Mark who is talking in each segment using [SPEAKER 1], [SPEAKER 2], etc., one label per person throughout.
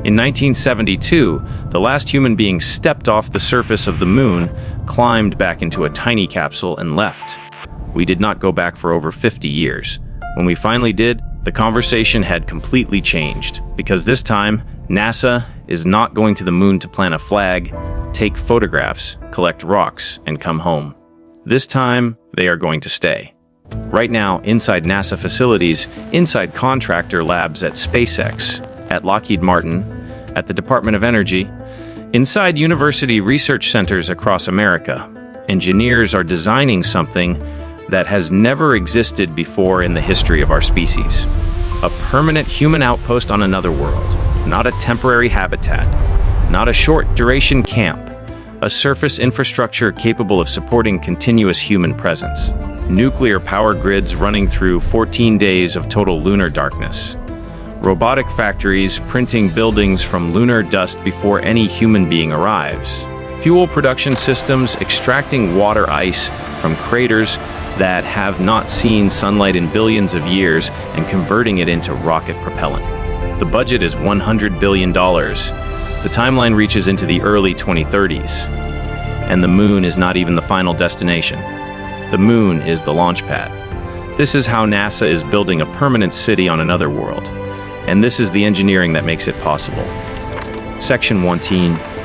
[SPEAKER 1] In 1972, the last human being stepped off the surface of the moon, climbed back into a tiny capsule, and left. We did not go back for over 50 years. When we finally did, the conversation had completely changed, because this time, NASA is not going to the moon to plant a flag, take photographs, collect rocks, and come home. This time, they are going to stay. Right now, inside NASA facilities, inside contractor labs at SpaceX, at Lockheed Martin, at the Department of Energy, inside university research centers across America, engineers are designing something that has never existed before in the history of our species. A permanent human outpost on another world, not a temporary habitat, not a short-duration camp, a surface infrastructure capable of supporting continuous human presence. Nuclear power grids running through 14 days of total lunar darkness. Robotic factories printing buildings from lunar dust before any human being arrives. Fuel production systems extracting water ice from craters that have not seen sunlight in billions of years and converting it into rocket propellant. The budget is $100 billion. The timeline reaches into the early 2030s. And the moon is not even the final destination. The moon is the Launchpad. This is how NASA is building a permanent city on another world. And this is the engineering that makes it possible. Section 1.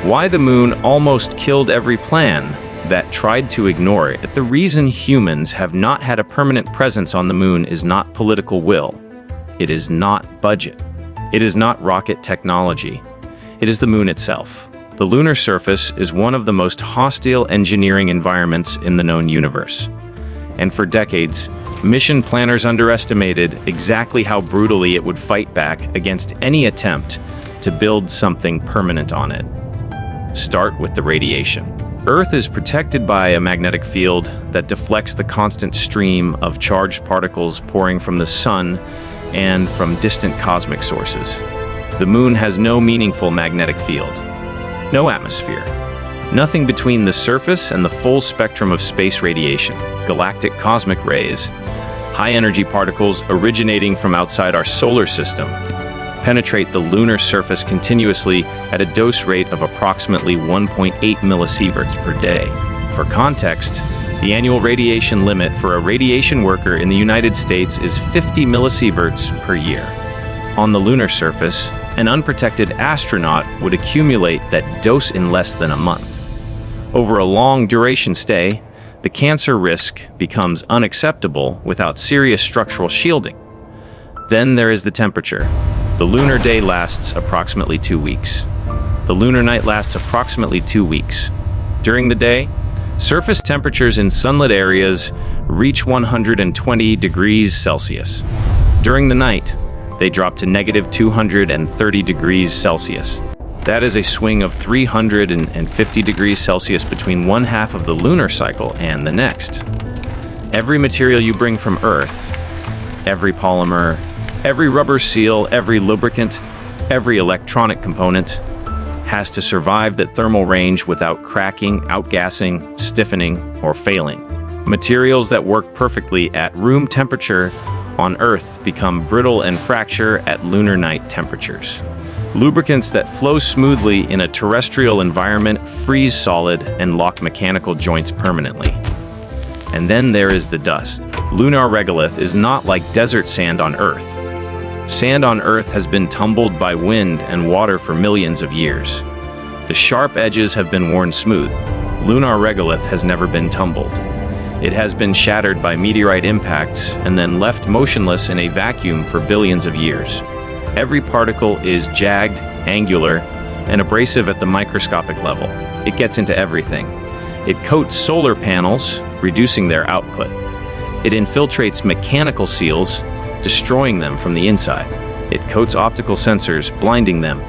[SPEAKER 1] Why the moon almost killed every plan that tried to ignore it. The reason humans have not had a permanent presence on the moon is not political will. It is not budget. It is not rocket technology. It is the moon itself. The lunar surface is one of the most hostile engineering environments in the known universe. And for decades, mission planners underestimated exactly how brutally it would fight back against any attempt to build something permanent on it. Start with the radiation. Earth is protected by a magnetic field that deflects the constant stream of charged particles pouring from the sun and from distant cosmic sources. The moon has no meaningful magnetic field, no atmosphere, nothing between the surface and the full spectrum of space radiation, galactic cosmic rays, high-energy particles originating from outside our solar system, penetrate the lunar surface continuously at a dose rate of approximately 1.8 millisieverts per day. For context, the annual radiation limit for a radiation worker in the United States is 50 millisieverts per year. On the lunar surface, an unprotected astronaut would accumulate that dose in less than a month. Over a long duration stay, the cancer risk becomes unacceptable without serious structural shielding. Then there is the temperature. The lunar day lasts approximately 2 weeks. The lunar night lasts approximately 2 weeks. During the day, surface temperatures in sunlit areas reach 120 degrees Celsius. During the night, they drop to negative 230 degrees Celsius. That is a swing of 350 degrees Celsius between one half of the lunar cycle and the next. Every material you bring from Earth, every polymer, every rubber seal, every lubricant, every electronic component, has to survive that thermal range without cracking, outgassing, stiffening, or failing. Materials that work perfectly at room temperature on Earth become brittle and fracture at lunar night temperatures. Lubricants that flow smoothly in a terrestrial environment freeze solid and lock mechanical joints permanently. And then there is the dust. Lunar regolith is not like desert sand on Earth. Sand on Earth has been tumbled by wind and water for millions of years. The sharp edges have been worn smooth. Lunar regolith has never been tumbled. It has been shattered by meteorite impacts and then left motionless in a vacuum for billions of years. Every particle is jagged, angular, and abrasive at the microscopic level. It gets into everything. It coats solar panels, reducing their output. It infiltrates mechanical seals, destroying them from the inside. It coats optical sensors, blinding them.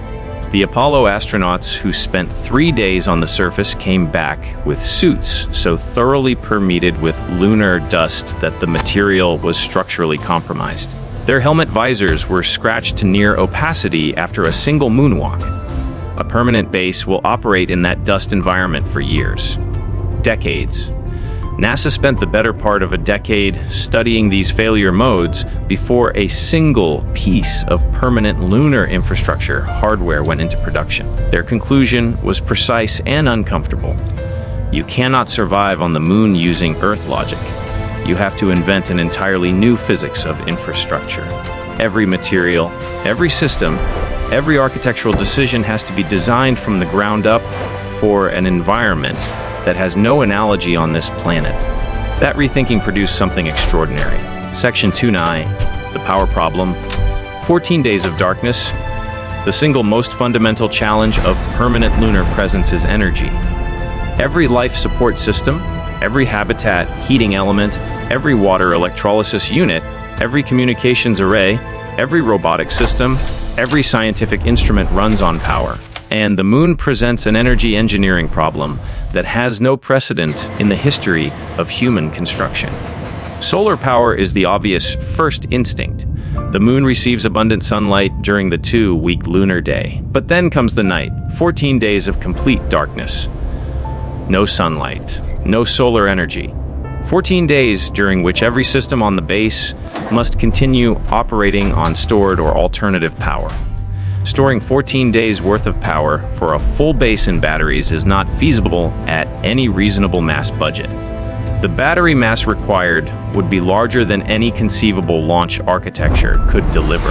[SPEAKER 1] The Apollo astronauts who spent 3 days on the surface came back with suits so thoroughly permeated with lunar dust that the material was structurally compromised. Their helmet visors were scratched to near opacity after a single moonwalk. A permanent base will operate in that dust environment for years, decades. NASA spent the better part of a decade studying these failure modes before a single piece of permanent lunar infrastructure hardware went into production. Their conclusion was precise and uncomfortable. You cannot survive on the moon using Earth logic. You have to invent an entirely new physics of infrastructure. Every material, every system, every architectural decision has to be designed from the ground up for an environment that has no analogy on this planet. That rethinking produced something extraordinary. Section 2.9, the power problem. 14 days of darkness. The single most fundamental challenge of permanent lunar presence is energy. Every life support system, every habitat heating element, every water electrolysis unit, every communications array, every robotic system, every scientific instrument runs on power. And the moon presents an energy engineering problem that has no precedent in the history of human construction. Solar power is the obvious first instinct. The moon receives abundant sunlight during the 2-week lunar day. But then comes the night, 14 days of complete darkness. No sunlight, no solar energy. 14 days during which every system on the base must continue operating on stored or alternative power. Storing 14 days worth of power for a full base in batteries is not feasible at any reasonable mass budget. The battery mass required would be larger than any conceivable launch architecture could deliver.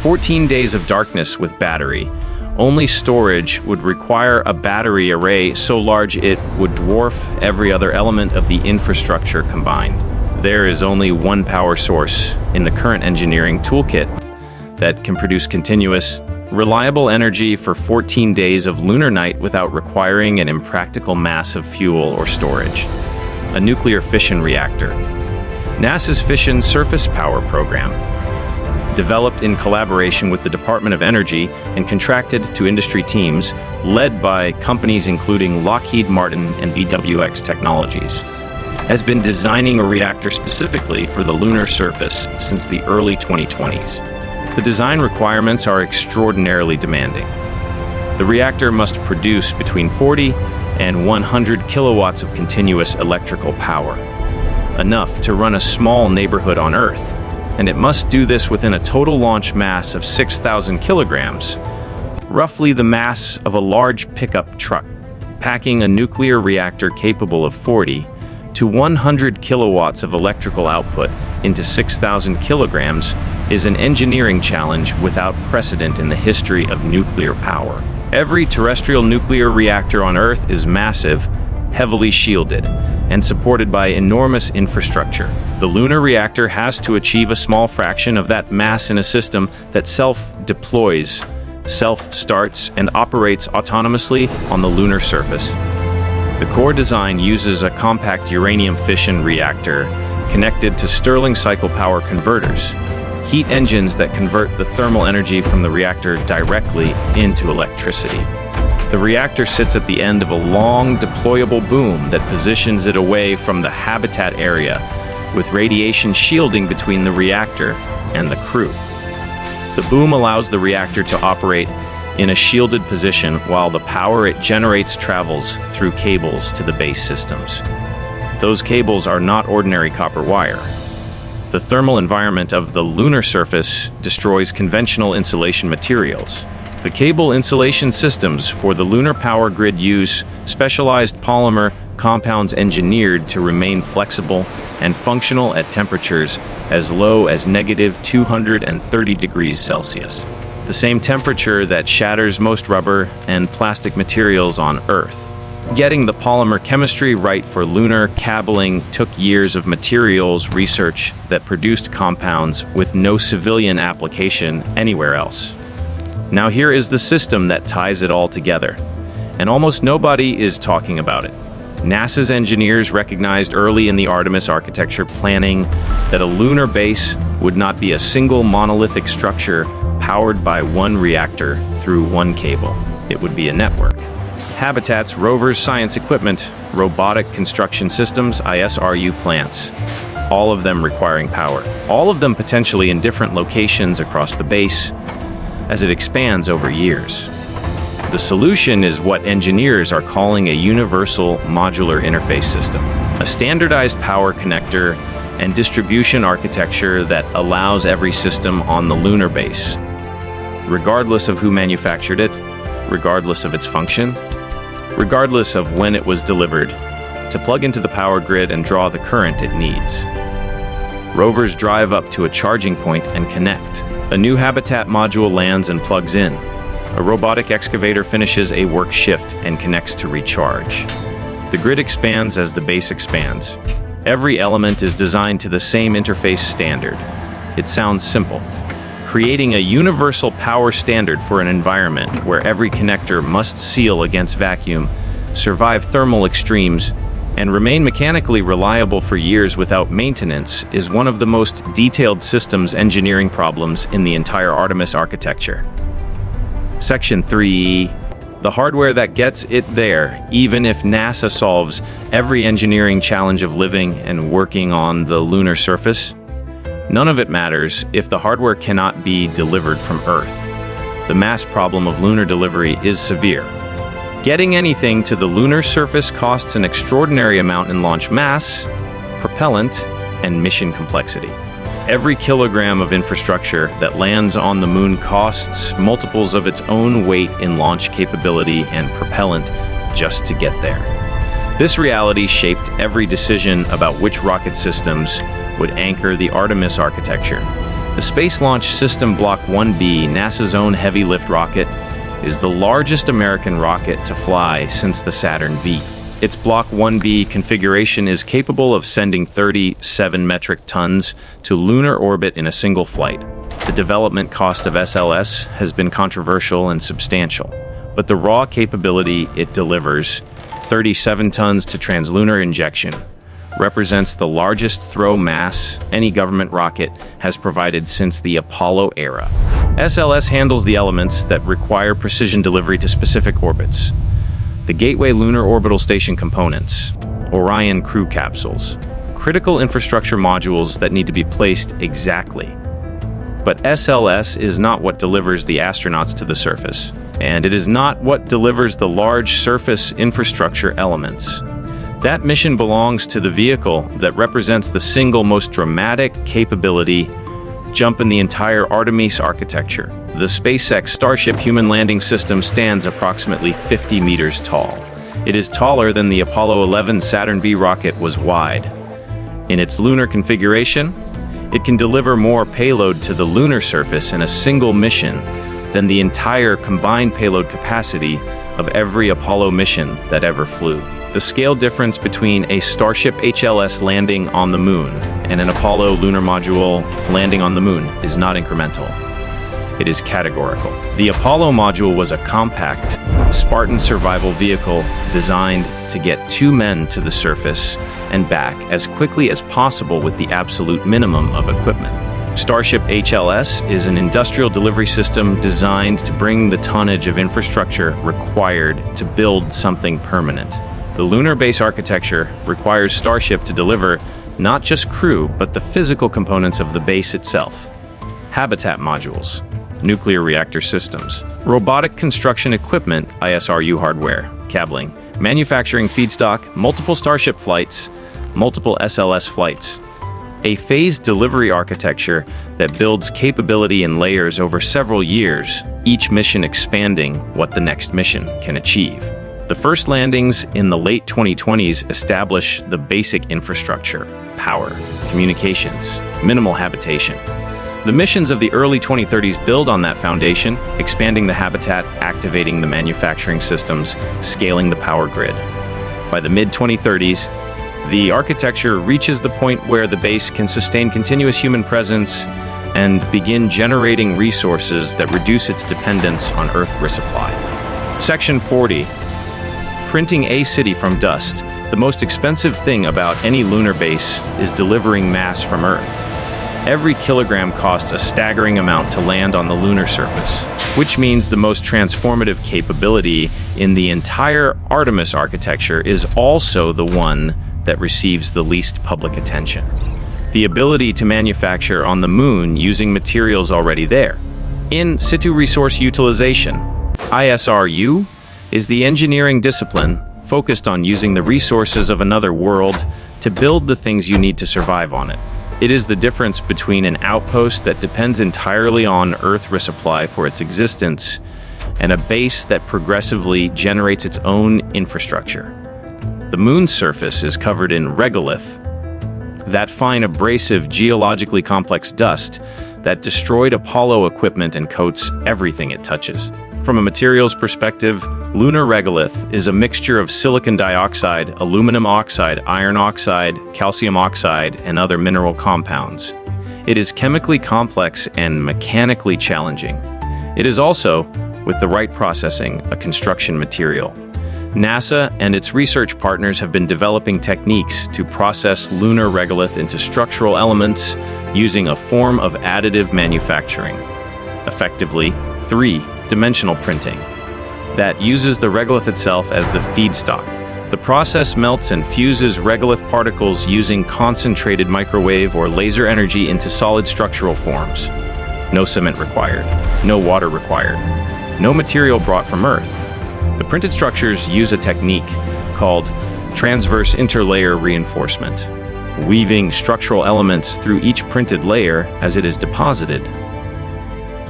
[SPEAKER 1] 14 days of darkness with battery. Only storage would require a battery array so large it would dwarf every other element of the infrastructure combined. There is only one power source in the current engineering toolkit that can produce continuous, reliable energy for 14 days of lunar night without requiring an impractical mass of fuel or storage. A nuclear fission reactor. NASA's Fission Surface Power Program, developed in collaboration with the Department of Energy and contracted to industry teams led by companies including Lockheed Martin and BWX Technologies, has been designing a reactor specifically for the lunar surface since the early 2020s. The design requirements are extraordinarily demanding. The reactor must produce between 40 and 100 kilowatts of continuous electrical power, enough to run a small neighborhood on Earth, and it must do this within a total launch mass of 6,000 kilograms, roughly the mass of a large pickup truck. Packing a nuclear reactor capable of 40 to 100 kilowatts of electrical output into 6,000 kilograms is an engineering challenge without precedent in the history of nuclear power. Every terrestrial nuclear reactor on Earth is massive, heavily shielded, and supported by enormous infrastructure. The lunar reactor has to achieve a small fraction of that mass in a system that self-deploys, self-starts, and operates autonomously on the lunar surface. The core design uses a compact uranium fission reactor connected to Stirling cycle power converters, heat engines that convert the thermal energy from the reactor directly into electricity. The reactor sits at the end of a long, deployable boom that positions it away from the habitat area, with radiation shielding between the reactor and the crew. The boom allows the reactor to operate in a shielded position while the power it generates travels through cables to the base systems. Those cables are not ordinary copper wire. The thermal environment of the lunar surface destroys conventional insulation materials. The cable insulation systems for the lunar power grid use specialized polymer compounds engineered to remain flexible and functional at temperatures as low as -230 degrees Celsius, the same temperature that shatters most rubber and plastic materials on Earth. Getting the polymer chemistry right for lunar cabling took years of materials research that produced compounds with no civilian application anywhere else. Now here is the system that ties it all together, and almost nobody is talking about it. NASA's engineers recognized early in the Artemis architecture planning that a lunar base would not be a single monolithic structure powered by one reactor through one cable. It would be a network. Habitats, rovers, science equipment, robotic construction systems, ISRU plants, all of them requiring power, all of them potentially in different locations across the base as it expands over years. The solution is what engineers are calling a universal modular interface system, a standardized power connector and distribution architecture that allows every system on the lunar base, regardless of who manufactured it, regardless of its function, regardless of when it was delivered, to plug into the power grid and draw the current it needs. Rovers drive up to a charging point and connect. A new habitat module lands and plugs in. A robotic excavator finishes a work shift and connects to recharge. The grid expands as the base expands. Every element is designed to the same interface standard. It sounds simple. Creating a universal power standard for an environment where every connector must seal against vacuum, survive thermal extremes, and remain mechanically reliable for years without maintenance is one of the most detailed systems engineering problems in the entire Artemis architecture. Section 3. The hardware that gets it there, even if NASA solves every engineering challenge of living and working on the lunar surface. None of it matters if the hardware cannot be delivered from Earth. The mass problem of lunar delivery is severe. Getting anything to the lunar surface costs an extraordinary amount in launch mass, propellant, and mission complexity. Every kilogram of infrastructure that lands on the moon costs multiples of its own weight in launch capability and propellant just to get there. This reality shaped every decision about which rocket systems would anchor the Artemis architecture. The Space Launch System Block 1B, NASA's own heavy lift rocket, is the largest American rocket to fly since the Saturn V. Its Block 1B configuration is capable of sending 37 metric tons to lunar orbit in a single flight. The development cost of SLS has been controversial and substantial, but the raw capability it delivers, 37 tons to translunar injection, represents the largest throw mass any government rocket has provided since the Apollo era. SLS handles the elements that require precision delivery to specific orbits. The Gateway Lunar Orbital Station components, Orion crew capsules, critical infrastructure modules that need to be placed exactly. But SLS is not what delivers the astronauts to the surface, and it is not what delivers the large surface infrastructure elements. That mission belongs to the vehicle that represents the single most dramatic capability jump in the entire Artemis architecture. The SpaceX Starship human landing system stands approximately 50 meters tall. It is taller than the Apollo 11 Saturn V rocket was wide. In its lunar configuration, it can deliver more payload to the lunar surface in a single mission than the entire combined payload capacity of every Apollo mission that ever flew. The scale difference between a Starship HLS landing on the moon and an Apollo lunar module landing on the moon is not incremental. It is categorical. The Apollo module was a compact, Spartan survival vehicle designed to get 2 men to the surface and back as quickly as possible with the absolute minimum of equipment. Starship HLS is an industrial delivery system designed to bring the tonnage of infrastructure required to build something permanent. The lunar base architecture requires Starship to deliver not just crew, but the physical components of the base itself. Habitat modules, nuclear reactor systems, robotic construction equipment, ISRU hardware, cabling, manufacturing feedstock, multiple Starship flights, multiple SLS flights. A phased delivery architecture that builds capability in layers over several years, each mission expanding what the next mission can achieve. The first landings in the late 2020s establish the basic infrastructure, power, communications, minimal habitation. The missions of the early 2030s build on that foundation, expanding the habitat, activating the manufacturing systems, scaling the power grid. By the mid-2030s, the architecture reaches the point where the base can sustain continuous human presence and begin generating resources that reduce its dependence on Earth resupply. Section 40. Printing a city from dust. The most expensive thing about any lunar base is delivering mass from Earth. Every kilogram costs a staggering amount to land on the lunar surface, which means the most transformative capability in the entire Artemis architecture is also the one that receives the least public attention. The ability to manufacture on the moon using materials already there. In situ resource utilization. ISRU is the engineering discipline focused on using the resources of another world to build the things you need to survive on it. It is the difference between an outpost that depends entirely on Earth resupply for its existence and a base that progressively generates its own infrastructure. The moon's surface is covered in regolith, that fine abrasive geologically complex dust that destroyed Apollo equipment and coats everything it touches. From a materials perspective, lunar regolith is a mixture of silicon dioxide, aluminum oxide, iron oxide, calcium oxide, and other mineral compounds. It is chemically complex and mechanically challenging. It is also, with the right processing, a construction material. NASA and its research partners have been developing techniques to process lunar regolith into structural elements using a form of additive manufacturing, effectively three-dimensional printing, that uses the regolith itself as the feedstock. The process melts and fuses regolith particles using concentrated microwave or laser energy into solid structural forms. No cement required, no water required, no material brought from Earth. The printed structures use a technique called transverse interlayer reinforcement, weaving structural elements through each printed layer as it is deposited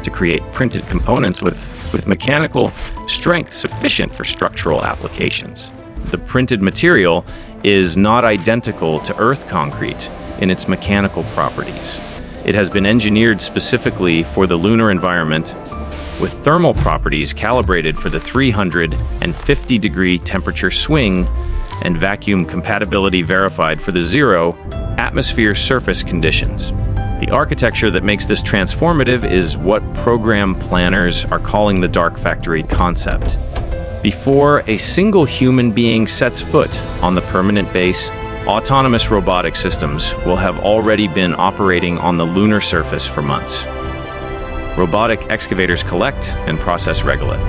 [SPEAKER 1] to create printed components with mechanical strength sufficient for structural applications. The printed material is not identical to Earth concrete in its mechanical properties. It has been engineered specifically for the lunar environment with thermal properties calibrated for the 350-degree temperature swing and vacuum compatibility verified for the zero atmosphere surface conditions. The architecture that makes this transformative is what program planners are calling the dark factory concept. Before a single human being sets foot on the permanent base, autonomous robotic systems will have already been operating on the lunar surface for months. Robotic excavators collect and process regolith.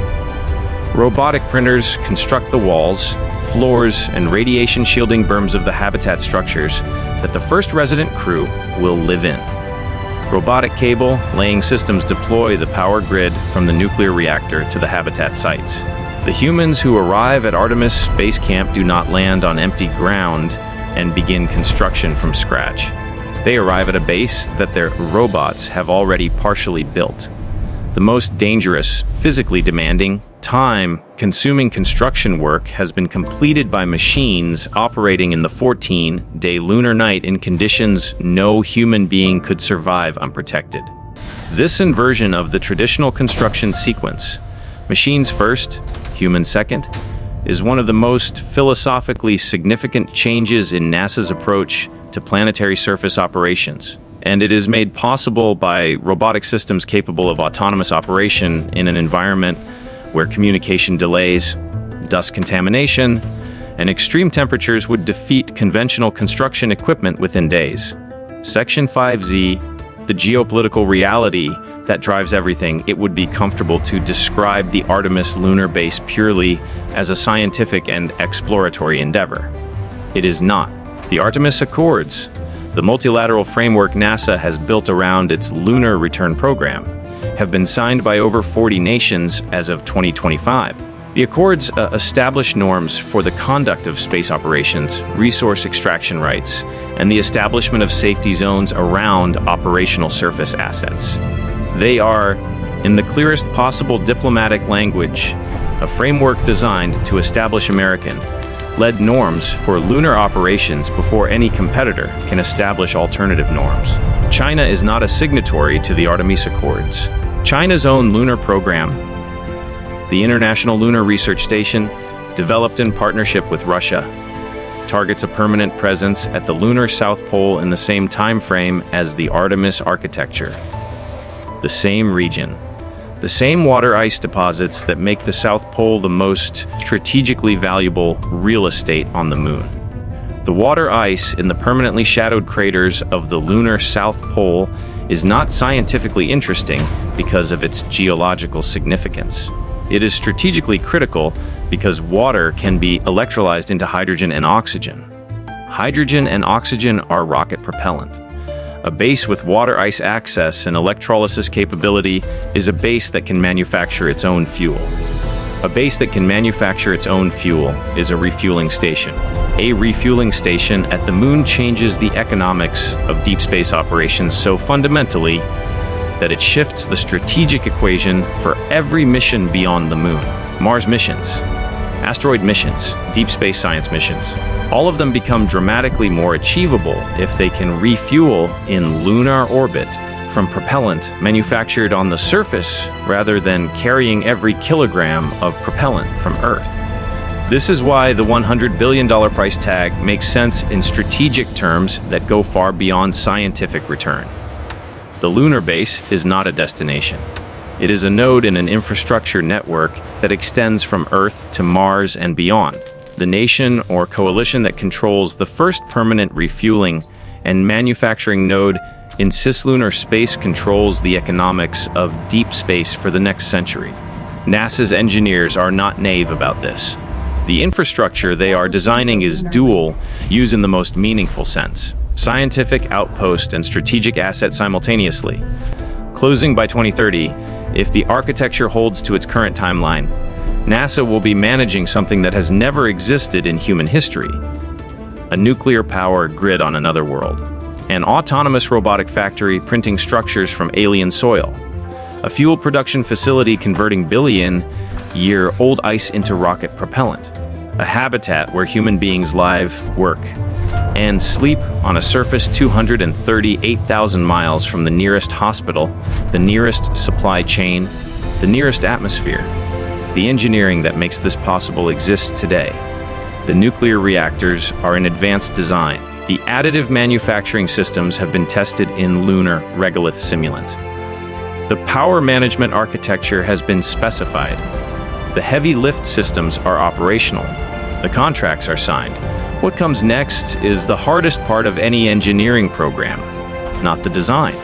[SPEAKER 1] Robotic printers construct the walls, floors, and radiation shielding berms of the habitat structures that the first resident crew will live in. Robotic cable laying systems deploy the power grid from the nuclear reactor to the habitat sites. The humans who arrive at Artemis Base Camp do not land on empty ground and begin construction from scratch. They arrive at a base that their robots have already partially built. The most dangerous, physically demanding, time-consuming construction work has been completed by machines operating in the 14-day lunar night in conditions no human being could survive unprotected. This inversion of the traditional construction sequence, machines first, humans second, is one of the most philosophically significant changes in NASA's approach to planetary surface operations, and it is made possible by robotic systems capable of autonomous operation in an environment where communication delays, dust contamination, and extreme temperatures would defeat conventional construction equipment within days. Section 5Z, the geopolitical reality that drives everything, it would be comfortable to describe the Artemis lunar base purely as a scientific and exploratory endeavor. It is not. The Artemis Accords, the multilateral framework NASA has built around its lunar return program, have been signed by over 40 nations as of 2025. The Accords establish norms for the conduct of space operations, resource extraction rights, and the establishment of safety zones around operational surface assets. They are, in the clearest possible diplomatic language, a framework designed to establish American-led norms for lunar operations before any competitor can establish alternative norms. China is not a signatory to the Artemis Accords. China's own lunar program, the International Lunar Research Station, developed in partnership with Russia, targets a permanent presence at the lunar South Pole in the same time frame as the Artemis architecture. The same region, the same water ice deposits that make the South Pole the most strategically valuable real estate on the moon. The water ice in the permanently shadowed craters of the lunar South Pole is not scientifically interesting because of its geological significance. It is strategically critical because water can be electrolyzed into hydrogen and oxygen. Hydrogen and oxygen are rocket propellant. A base with water ice access and electrolysis capability is a base that can manufacture its own fuel. A base that can manufacture its own fuel is a refueling station. A refueling station at the moon changes the economics of deep space operations so fundamentally that it shifts the strategic equation for every mission beyond the moon. Mars missions, asteroid missions, deep space science missions, all of them become dramatically more achievable if they can refuel in lunar orbit from propellant manufactured on the surface rather than carrying every kilogram of propellant from Earth. This is why the $100 billion price tag makes sense in strategic terms that go far beyond scientific return. The lunar base is not a destination. It is a node in an infrastructure network that extends from Earth to Mars and beyond. The nation or coalition that controls the first permanent refueling and manufacturing node in cislunar space controls the economics of deep space for the next century. NASA's engineers are not naive about this. The infrastructure they are designing is dual, used in the most meaningful sense. Scientific outpost and strategic asset simultaneously. Closing by 2030, if the architecture holds to its current timeline, NASA will be managing something that has never existed in human history. A nuclear power grid on another world. An autonomous robotic factory printing structures from alien soil. A fuel production facility converting billion-year-old ice into rocket propellant. A habitat where human beings live, work, and sleep on a surface 238,000 miles from the nearest hospital, the nearest supply chain, the nearest atmosphere. The engineering that makes this possible exists today. The nuclear reactors are in advanced design. The additive manufacturing systems have been tested in lunar regolith simulant. The power management architecture has been specified. The heavy lift systems are operational. The contracts are signed. What comes next is the hardest part of any engineering program. Not the design,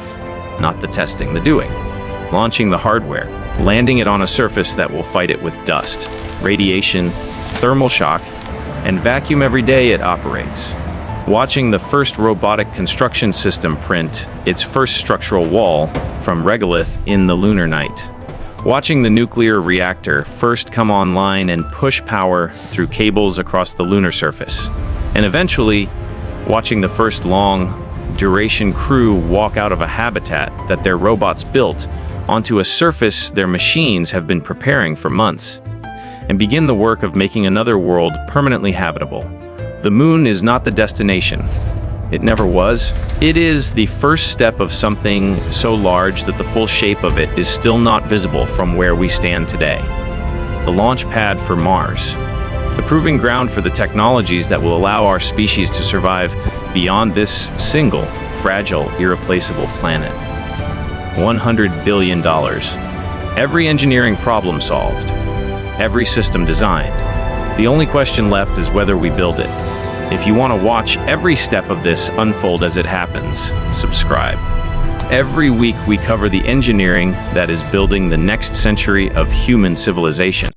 [SPEAKER 1] not the testing, the doing. Launching the hardware, landing it on a surface that will fight it with dust, radiation, thermal shock, and vacuum every day it operates. Watching the first robotic construction system print its first structural wall from regolith in the lunar night. Watching the nuclear reactor first come online and push power through cables across the lunar surface. And eventually, watching the first long-duration crew walk out of a habitat that their robots built onto a surface their machines have been preparing for months, and begin the work of making another world permanently habitable. The moon is not the destination. It never was. It is the first step of something so large that the full shape of it is still not visible from where we stand today. The launch pad for Mars. The proving ground for the technologies that will allow our species to survive beyond this single, fragile, irreplaceable planet. $100 billion. Every engineering problem solved. Every system designed. The only question left is whether we build it. If you want to watch every step of this unfold as it happens, subscribe. Every week we cover the engineering that is building the next century of human civilization.